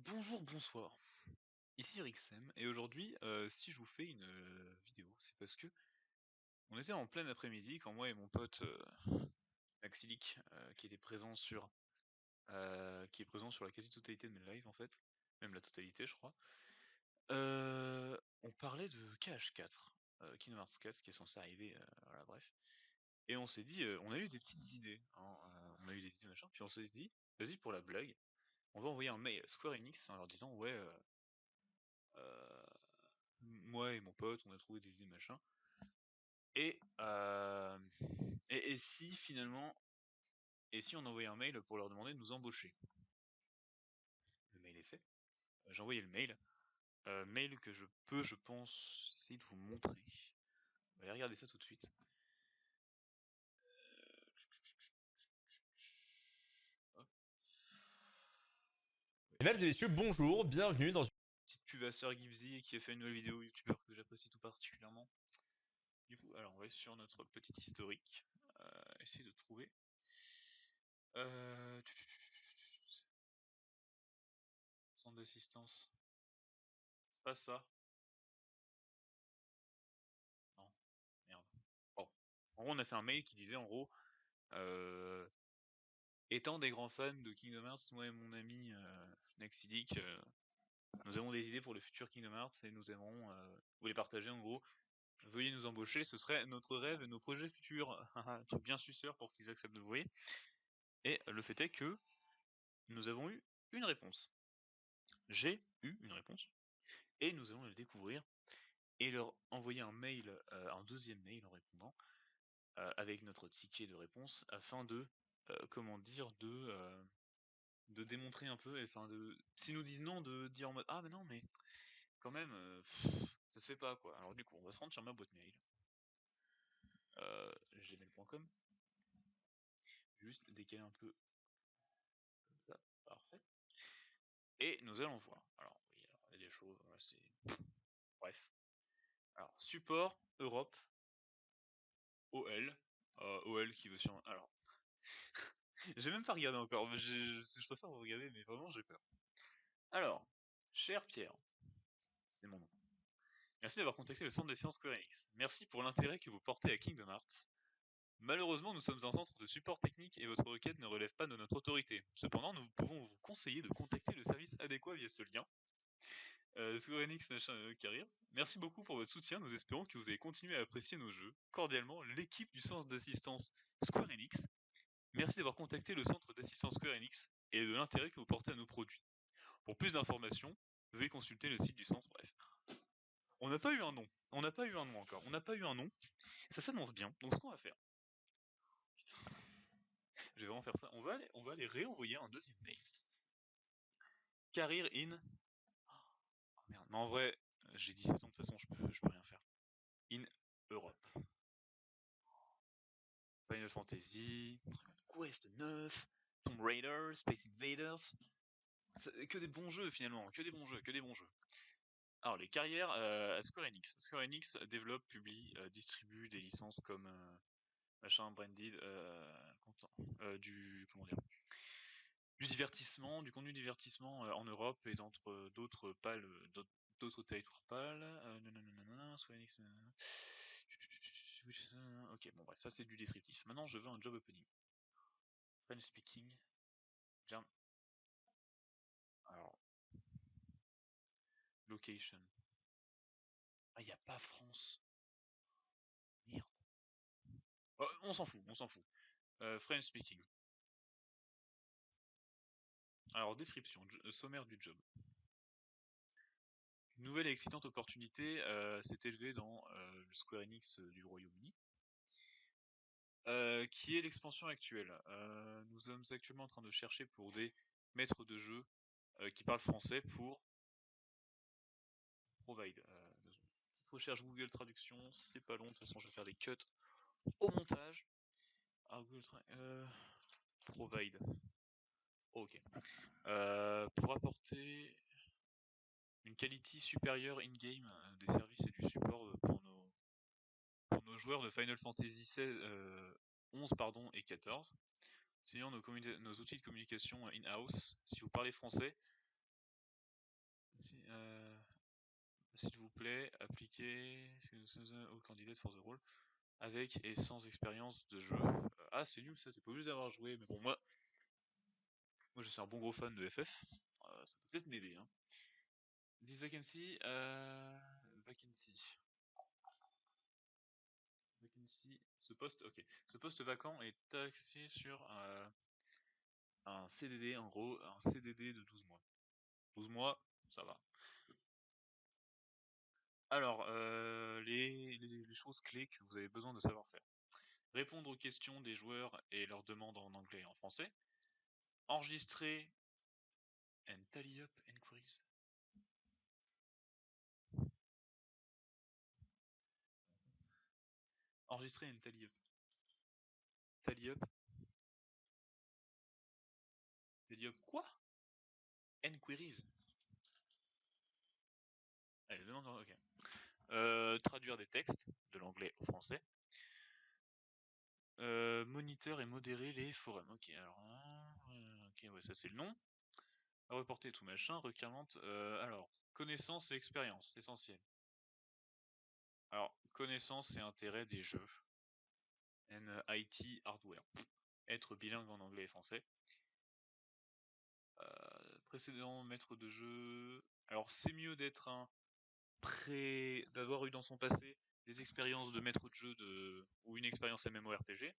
Bonjour, bonsoir. Ici Rixem, et aujourd'hui, si je vous fais une vidéo, c'est parce que on était en plein après-midi quand moi et mon pote Maxilic, qui est présent sur la quasi-totalité de mes lives en fait, même la totalité je crois, on parlait de KH4, Kingdom Hearts 4 qui est censé arriver, voilà bref. Et on s'est dit, on a eu des petites idées, hein, on a eu des idées machin, puis on s'est dit, vas-y pour la blague, on va envoyer un mail à Square Enix en leur disant ouais. Euh, Moi et mon pote, on a trouvé des idées machin. Et, et si finalement, et si on envoyait un mail pour leur demander de nous embaucher. Le mail est fait. J'ai envoyé le mail. Mail que je peux, je pense, essayer de vous montrer. On va aller regarder ça tout de suite. Mesdames et messieurs, bonjour, bienvenue dans une petite pub à Sir Gibbsy qui a fait une nouvelle vidéo youtubeur que j'apprécie tout particulièrement. Du coup, alors on va sur notre petit historique. Essayer de trouver. Centre d'assistance. C'est pas ça. Non, merde. Bon. En gros, on a fait un mail qui disait en gros, étant des grands fans de Kingdom Hearts, moi et mon ami Naxilic, nous avons des idées pour le futur Kingdom Hearts et nous aimerons vous les partager en gros. Veuillez nous embaucher, ce serait notre rêve et nos projets futurs. Tu es bien sûr pour qu'ils acceptent de vous voyer. Et le fait est que nous avons eu une réponse. J'ai eu une réponse. Et nous allons le découvrir et leur envoyer un mail, un deuxième mail en répondant, avec notre ticket de réponse afin de, comment dire, de démontrer un peu, enfin de, s'ils nous disent non, de dire en mode ah mais non mais quand même, ça se fait pas quoi. Alors du coup, on va se rendre sur ma boîte mail, gmail.com, juste décaler un peu comme ça, parfait. Et nous allons voir. Alors oui, alors, il y a des choses, voilà, c'est bref. Alors support Europe OL, OL qui veut sur. Alors, j'ai même pas regardé encore. Je préfère vous regarder, mais vraiment j'ai peur. Alors, cher Pierre, c'est mon nom. Merci d'avoir contacté le centre des sciences Square Enix. Merci pour l'intérêt que vous portez à Kingdom Hearts. Malheureusement, nous sommes un centre de support technique et votre requête ne relève pas de notre autorité. Cependant, nous pouvons vous conseiller de contacter le service adéquat via ce lien. Square Enix Careers. Merci beaucoup pour votre soutien. Nous espérons que vous allez continuer à apprécier nos jeux. Cordialement, l'équipe du centre d'assistance Square Enix. Merci d'avoir contacté le centre d'assistance Square Enix et de l'intérêt que vous portez à nos produits. Pour plus d'informations, veuillez consulter le site du centre. Bref. On n'a pas eu un nom. On n'a pas eu un nom encore. On n'a pas eu un nom. Ça s'annonce bien. Donc ce qu'on va faire. Je vais vraiment faire ça. On va aller réenvoyer un deuxième mail. Career in. Oh merde. Mais en vrai, j'ai 17 ans de toute façon, je peux rien faire. In Europe. Final Fantasy, Dragon Quest 9, Tomb Raider, Space Invaders. Que des bons jeux finalement, que des bons jeux, que des bons jeux. Alors les carrières à Square Enix. Square Enix développe, publie, distribue des licences comme machin branded, du comment dire, du divertissement, du contenu divertissement en Europe et dans d'autres pales, d'autres territoires pales. Square Enix. Ok, bon bref, ça c'est du descriptif. Maintenant, je veux un job opening. French speaking. Jam. Alors, location. Ah, il n'y a pas France. Merde. On s'en fout, on s'en fout. French speaking. Alors, description, sommaire du job. Une nouvelle et excitante opportunité s'est élevée dans le Square Enix du Royaume-Uni, qui est l'expansion actuelle. Nous sommes actuellement en train de chercher pour des maîtres de jeu qui parlent français pour provide. Petite recherche Google Traduction, c'est pas long, de toute façon je vais faire des cuts au montage. Alors, Google provide. Ok. Pour apporter une qualité supérieure in-game des services et du support pour nos joueurs de Final Fantasy 11 pardon, et 14. Sinon nos outils de communication in-house, si vous parlez français, S'il vous plaît, appliquez aux candidats for the role avec et sans expérience de jeu. Ah, c'est nul ça, t'es pas obligé d'avoir joué, mais bon, moi je suis un bon gros fan de FF, ça peut peut-être m'aider. Hein. This vacancy, vacancy, ce poste, ok. Ce poste vacant est taxé sur un CDD, en gros, un CDD de 12 mois. 12 mois, ça va. Alors, les choses clés que vous avez besoin de savoir faire. Répondre aux questions des joueurs et leurs demandes en anglais et en français. Enregistrer and tally up inquiries. Enregistrer and tally up. Tally up. Tally up quoi? Enquiries. Allez, demande, ok. Traduire des textes de l'anglais au français. Moniteur et modérer les forums. Ok, alors, ok, ouais, ça c'est le nom. Reporter tout machin, requirement. Alors, connaissance et expérience, essentiel. Alors, connaissance et intérêt des jeux. IT hardware. Être bilingue en anglais et français. Précédent maître de jeu. Alors, c'est mieux d'être d'avoir eu dans son passé des expériences de maître de jeu ou une expérience MMORPG.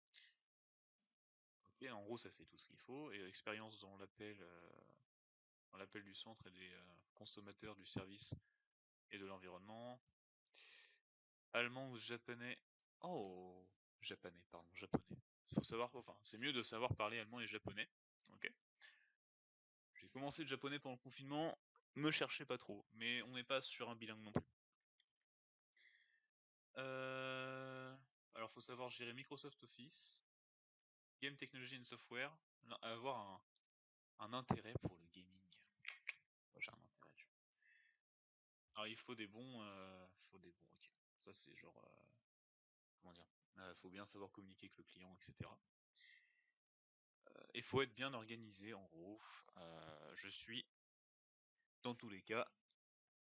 Ok, en gros, ça c'est tout ce qu'il faut. Et expérience dans l'appel du centre et des consommateurs du service et de l'environnement. Allemand ou japonais. Oh, japonais, pardon, japonais. Faut savoir, enfin, c'est mieux de savoir parler allemand et japonais. Ok. J'ai commencé le japonais pendant le confinement. Me cherchez pas trop, mais on n'est pas sur un bilingue non plus. Alors, faut savoir gérer Microsoft Office, Game Technology and Software, avoir un intérêt pour le gaming. Moi, j'ai un intérêt. Alors, il faut des bons, ok. Ça, c'est genre, comment dire, faut bien savoir communiquer avec le client, etc. Il faut être bien organisé, en gros. Je suis, dans tous les cas,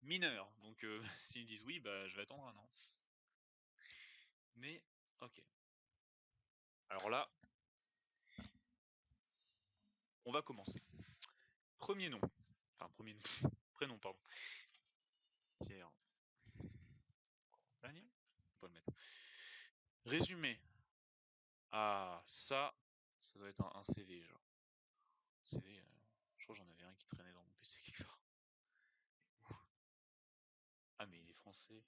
mineur. Donc, s'ils me disent oui, bah, je vais attendre un an. Mais, ok. Alors là, on va commencer. Premier nom. Enfin, premier nom. Prénom, pardon. Pierre. Compagnie. On peut le mettre. Résumé. Ah, ça doit être un CV, genre. CV, je crois que j'en avais un qui traînait dans mon PC quelque part. Ah, mais il est français.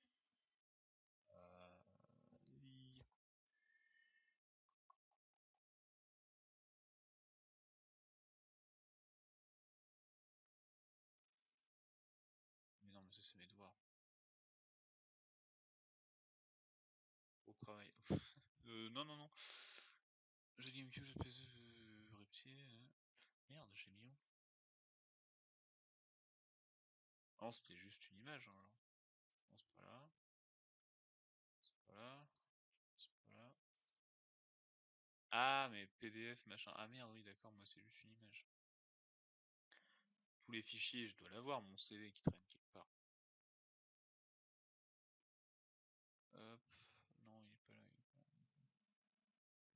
Mais non, mais ça, c'est mes devoirs. Au travail. Non, non, non. J'ai GameCube, j'ai PC, Reptier. Merde, j'ai mis où? Non, c'était juste une image, hein, alors. Non, c'est pas là. C'est pas là. C'est pas là. Ah, mais PDF, machin. Ah merde, oui, d'accord, moi c'est juste une image. Tous les fichiers, je dois l'avoir, mon CV qui traîne quelque part. Hop. Non, il est pas là.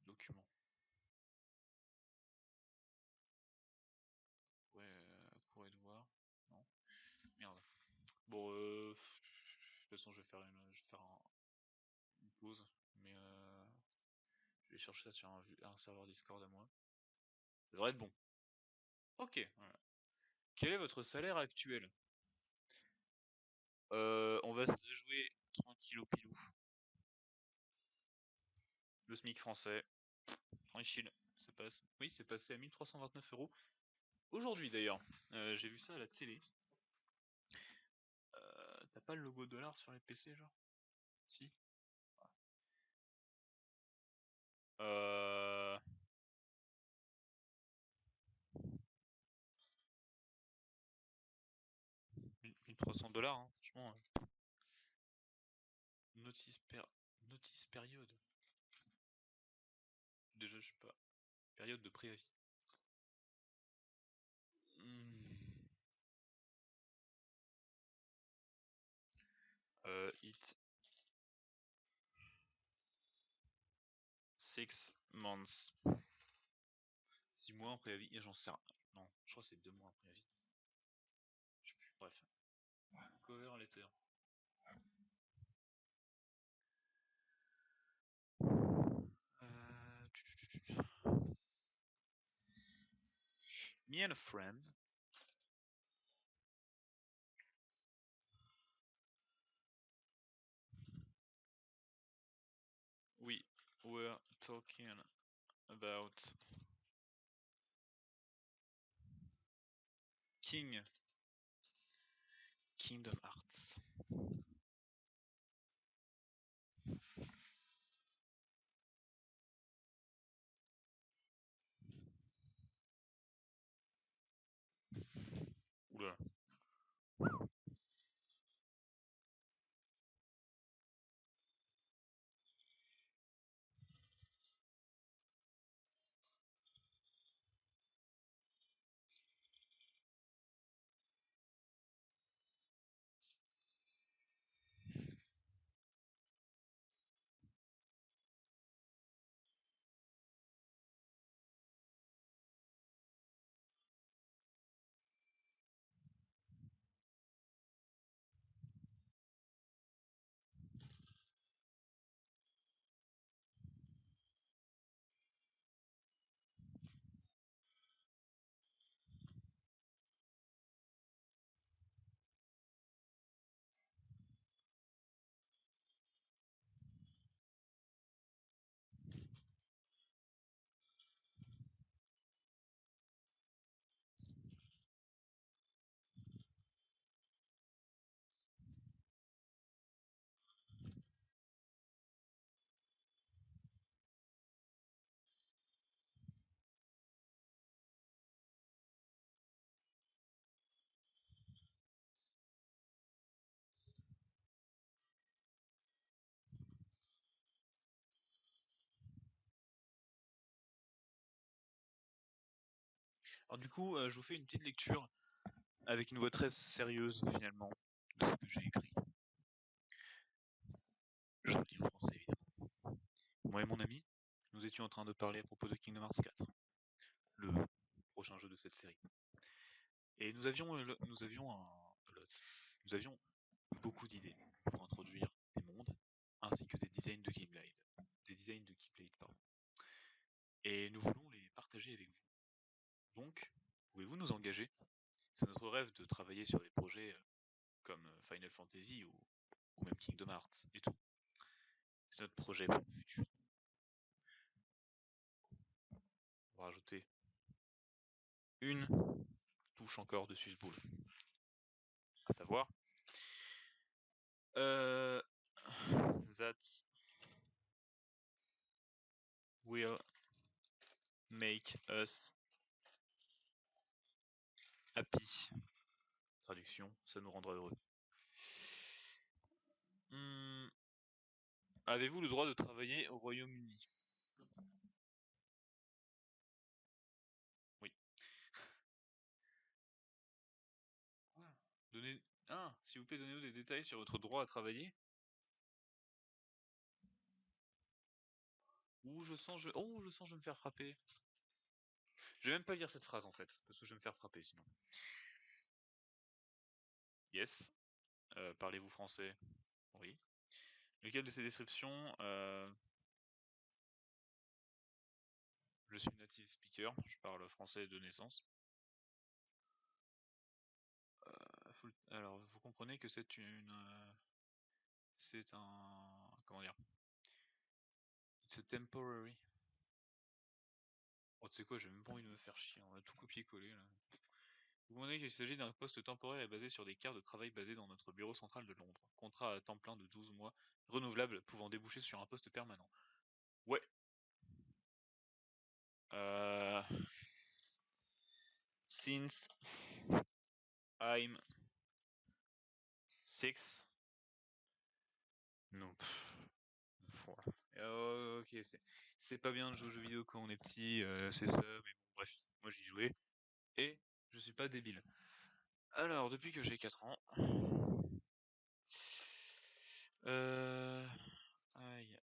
Document. Ouais, cours et devoir. Non. Merde. Bon, de toute façon, je vais faire une pause. Mais je vais chercher ça sur un serveur Discord à moi. Ça devrait être bon. Ok, voilà. Quel est votre salaire actuel? On va se la jouer tranquille au pilou. Le SMIC français. Tranquille. Ça passe. Oui, c'est passé à 1329 €. Aujourd'hui d'ailleurs. J'ai vu ça à la télé. T'as pas le logo dollar sur les PC, genre? Si. Euh... 1300 $, hein, franchement. Notice, notice période. Déjà, je sais pas. Période de préavis. It 6 months. 6 mois en préavis, et j'en sais rien. Non, je crois que c'est 2 mois en préavis. Je sais plus, bref. Cover letter. Me and a friend. We were talking about Kingdom Hearts. Oula. Alors du coup, je vous fais une petite lecture avec une voix très sérieuse finalement de ce que j'ai écrit. Je vous le dis en français évidemment. Moi et mon ami, nous étions en train de parler à propos de Kingdom Hearts 4, le prochain jeu de cette série. Et nous avions beaucoup d'idées pour introduire des mondes ainsi que des designs de Keyblade. Pardon. Et nous voulons les partager avec vous. Donc, pouvez-vous nous engager? C'est notre rêve de travailler sur des projets comme Final Fantasy ou même Kingdom Hearts et tout. C'est notre projet pour le futur. On va rajouter une touche encore de Susbool. À savoir that will make us happy. Traduction, ça nous rendra heureux. Avez-vous le droit de travailler au Royaume-Uni? Oui. S'il vous plaît, donnez-nous des détails sur votre droit à travailler. Je sens je vais me faire frapper. Je vais même pas lire cette phrase en fait, parce que je vais me faire frapper sinon. Yes. Parlez-vous français? Oui. Lequel de ces descriptions Je suis native speaker, je parle français de naissance. Alors, vous comprenez que c'est c'est un... Comment dire? It's a temporary. Oh, tu sais quoi, j'ai même pas envie de me faire chier, on va tout copier-coller là. Vous comprenez qu'il s'agit d'un poste temporaire et basé sur des cartes de travail basées dans notre bureau central de Londres. Contrat à temps plein de 12 mois, renouvelable, pouvant déboucher sur un poste permanent. Ouais. Since I'm 6. Non. Ok, c'est pas bien de jouer aux jeux vidéo quand on est petit, c'est ça, mais bon, bref, moi j'y jouais. Et je suis pas débile. Alors, depuis que j'ai 4 ans, Aïe.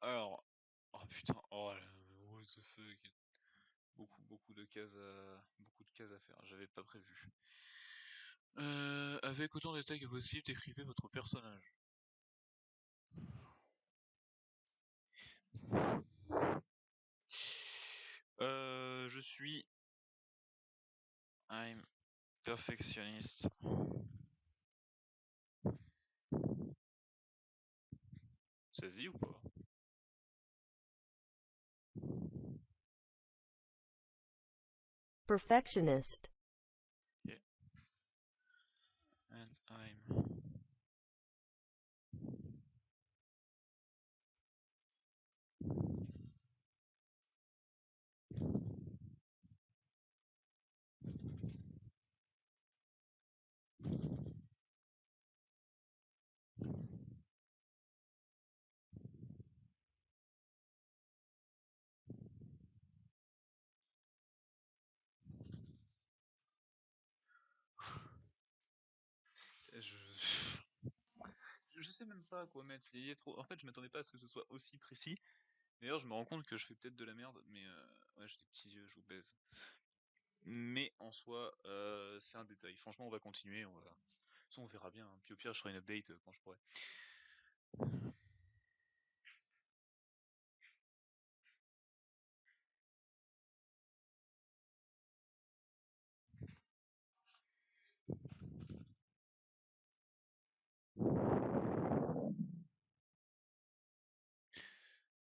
Alors, oh putain, oh what the fuck, beaucoup de cases à faire, j'avais pas prévu. Avec autant de détails que possible, décrivez votre personnage. Je suis I'm perfectionniste. Ça se dit ou pas? Perfectionist. Yeah. And I'm je... je sais même pas quoi mettre. Il y a trop... En fait, je m'attendais pas à ce que ce soit aussi précis. D'ailleurs, je me rends compte que je fais peut-être de la merde, mais ouais, j'ai des petits yeux, je vous baise. Mais en soi, c'est un détail. Franchement, on va continuer. Ça, on verra bien. Hein. Puis au pire, je ferai une update quand je pourrai.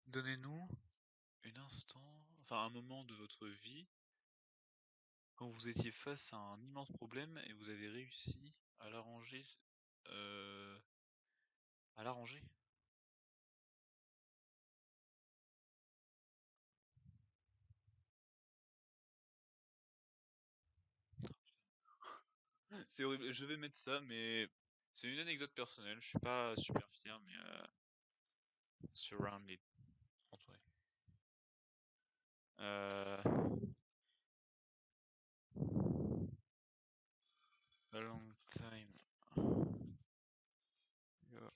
Donnez-nous un moment de votre vie quand vous étiez face à un immense problème et vous avez réussi à l'arranger. À l'arranger. C'est horrible. Je vais mettre ça, mais c'est une anecdote personnelle. Je suis pas super fier, mais surrounded, entouré. A long time ago,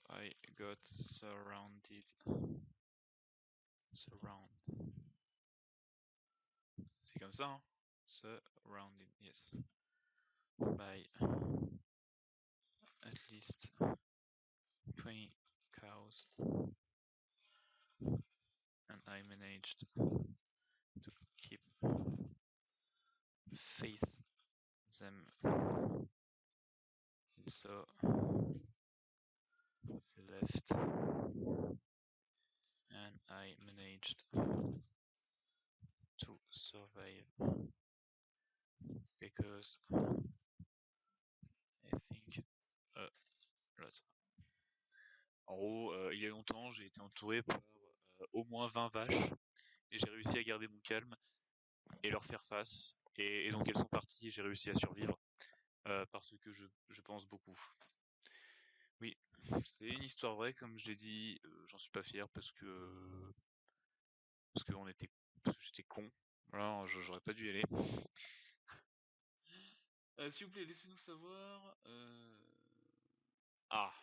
I got surrounded. Surround. C'est comme ça, hein? Surrounded, yes. By at least 20 cows. And I managed to keep face them. So they left, and I managed to survive because I think a lot. En gros, il y a longtemps, j'ai été entouré par au moins 20 vaches et j'ai réussi à garder mon calme et leur faire face. Et donc elles sont parties et j'ai réussi à survivre parce que je pense beaucoup. Oui, c'est une histoire vraie, comme je l'ai dit, j'en suis pas fier parce que j'étais con. Voilà, j'aurais pas dû y aller. S'il vous plaît, laissez-nous savoir. Ah,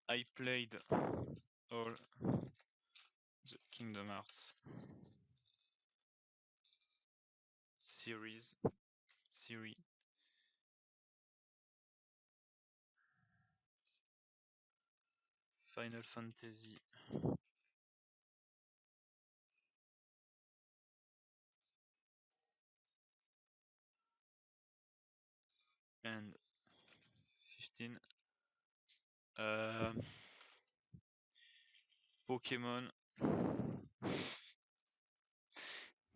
I played all the Kingdom Hearts series. Final Fantasy and 15. Pokémon.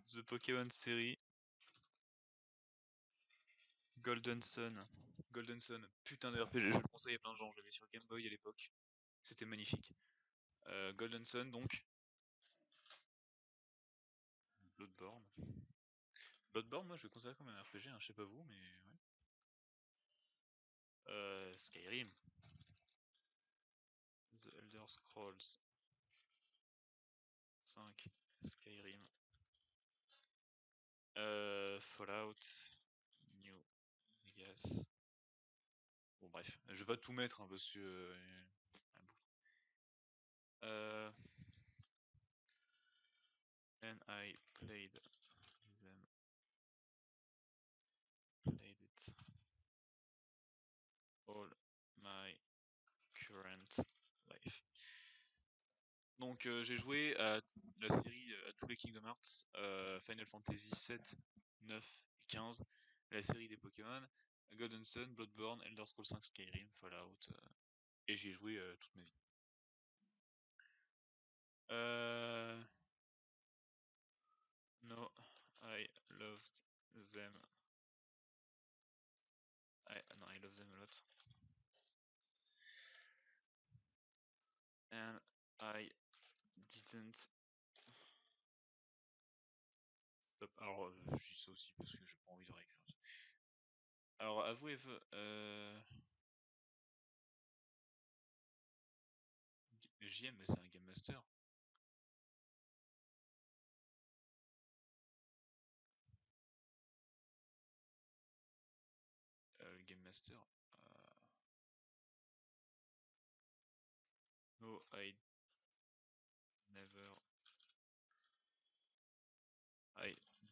The Pokémon série. Golden Sun. Golden Sun, putain de RPG, je le conseille à plein de gens, je l'avais sur Game Boy à l'époque. C'était magnifique. Golden Sun donc. Bloodborne. Bloodborne, moi je le considère comme un RPG, hein, je sais pas vous, mais ouais. Skyrim. The Elder Scrolls 5. Skyrim. Fallout. New Vegas. Bon bref, je vais pas tout mettre hein, parce que... and I played it all my current life. Donc j'ai joué à la série, à tous les Kingdom Hearts, Final Fantasy 7, 9 et 15, la série des Pokémon, Golden Sun, Bloodborne, Elder Scrolls 5, Skyrim, Fallout, et j'y ai joué toute ma vie. No, I loved them. I love them a lot. And I didn't stop. Alors, je dis ça aussi parce que j'ai pas envie de réécrire. Alors, avouez, JM, mais c'est un Game Master. Game Master. No, I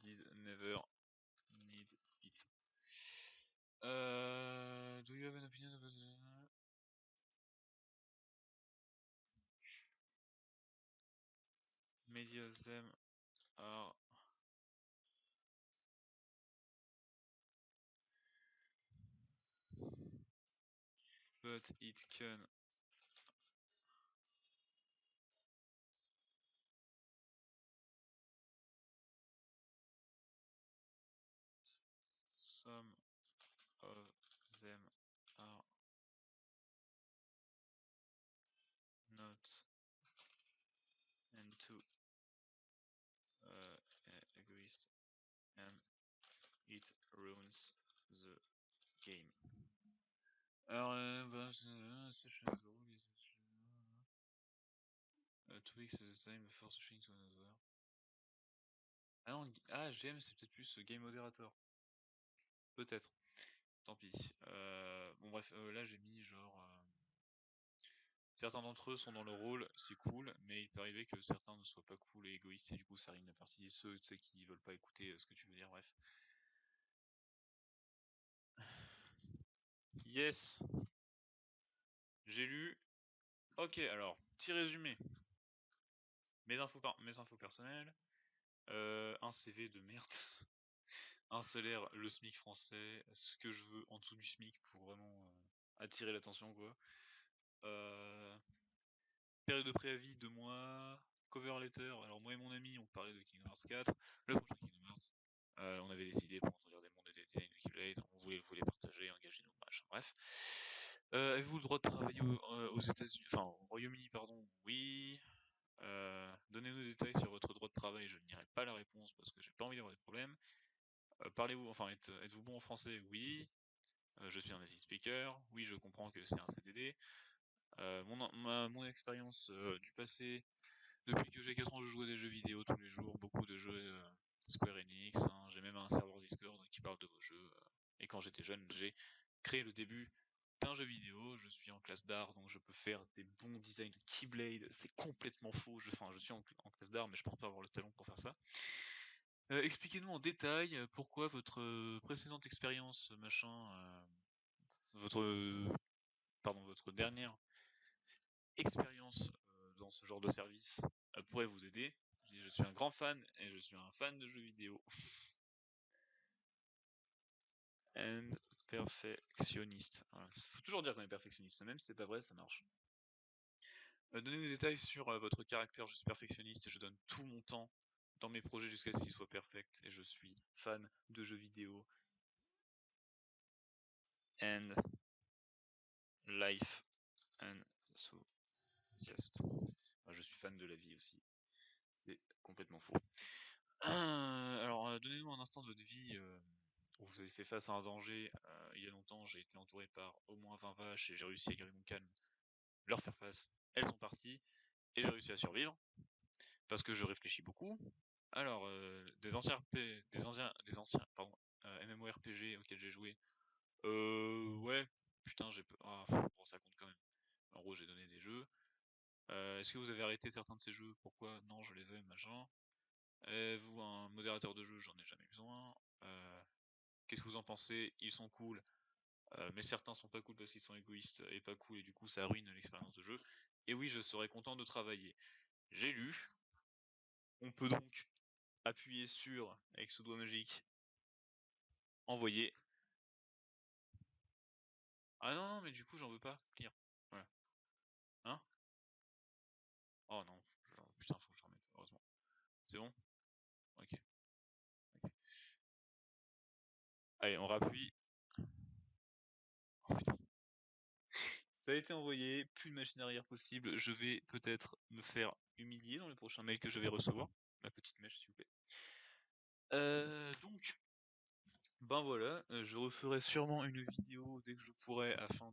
did never need it. Do you have an opinion about many of them are but it can some of them are not and too egoist and it ruins the game. Alors, Twix is the same before switching to another. Ah non, GM c'est peut-être plus Game Moderator. Peut-être. Tant pis. Bon bref, là j'ai mis genre... certains d'entre eux sont dans le rôle, c'est cool, mais il peut arriver que certains ne soient pas cool et égoïstes et du coup ça rime la partie. Ceux qui veulent pas écouter ce que tu veux dire, bref. Yes. J'ai lu. Ok, alors, petit résumé. mes infos personnelles, un CV de merde, un salaire, le SMIC français, ce que je veux en dessous du SMIC pour vraiment attirer l'attention, quoi. Période de préavis 2 mois, cover letter. Alors moi et mon ami, on parlait de Kingdom Hearts 4, le prochain Kingdom Hearts. On avait décidé pendant qu'on regardait le monde des designs de Keyblade, on voulait partager, engager nos machin, bref. Avez-vous le droit de travailler aux États-Unis, enfin au Royaume-Uni, pardon? Oui. Donnez-nous des détails sur votre droit de travail. Je n'irai pas la réponse parce que j'ai pas envie d'avoir des problèmes. Parlez-vous, enfin êtes-vous bon en français? Oui. Je suis un native speaker. Oui, je comprends que c'est un CDD. Mon expérience du passé, depuis que j'ai 4 ans, je joue à des jeux vidéo tous les jours, beaucoup de jeux Square Enix, hein. J'ai même un serveur Discord qui parle de vos jeux. Et quand j'étais jeune, j'ai créé le début d'un jeu vidéo. Je suis en classe d'art, donc je peux faire des bons designs de Keyblade. C'est complètement faux. Je suis en classe d'art, mais je pense pas avoir le talent pour faire ça. Expliquez-nous en détail pourquoi votre précédente expérience, machin, votre dernière expérience dans ce genre de service pourrait vous aider. Je suis un grand fan et je suis un fan de jeux vidéo. And perfectionniste. Voilà. Faut toujours dire qu'on est perfectionniste, même si c'est pas vrai, ça marche. Donnez-nous des détails sur votre caractère. Je suis perfectionniste et je donne tout mon temps dans mes projets jusqu'à ce qu'ils soient perfects. Et je suis fan de jeux vidéo. And life and so just. Je suis fan de la vie aussi. C'est complètement faux. Alors, donnez-nous un instant de votre vie où vous avez fait face à un danger. Il y a longtemps, j'ai été entouré par au moins 20 vaches et j'ai réussi à garder mon calme, leur faire face. Elles sont parties et j'ai réussi à survivre parce que je réfléchis beaucoup. Alors, des anciens MMORPG auxquels j'ai joué. Ouais, putain, bon, ça compte quand même. En gros, j'ai donné des jeux. Est-ce que vous avez arrêté certains de ces jeux? Pourquoi? Non, je les aime, machin. Vous, un modérateur de jeu, j'en ai jamais besoin. Qu'est-ce que vous en pensez? Ils sont cool, mais certains sont pas cool parce qu'ils sont égoïstes et pas cool et du coup ça ruine l'expérience de jeu. Et oui, je serais content de travailler. J'ai lu. On peut donc appuyer sur, avec ce doigt magique, envoyer. Ah non, non, mais du coup j'en veux pas. Lire. Voilà. Hein? Oh non, putain, faut que je remette, heureusement. C'est bon? Ok. Ok. Allez, on rappuie. Oh putain. Ça a été envoyé, plus de machine arrière possible. Je vais peut-être me faire humilier dans les prochains mails que je vais recevoir. La petite mèche, s'il vous plaît. Donc, ben voilà, je referai sûrement une vidéo dès que je pourrai afin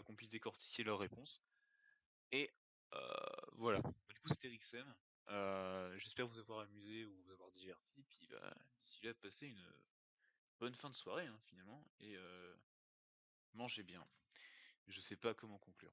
qu'on puisse décortiquer leurs réponses. Et voilà. Du coup, c'était Rixem. J'espère vous avoir amusé ou vous avoir diverti. Puis d'ici là, passez une bonne fin de soirée, hein, finalement. Et mangez bien. Je sais pas comment conclure.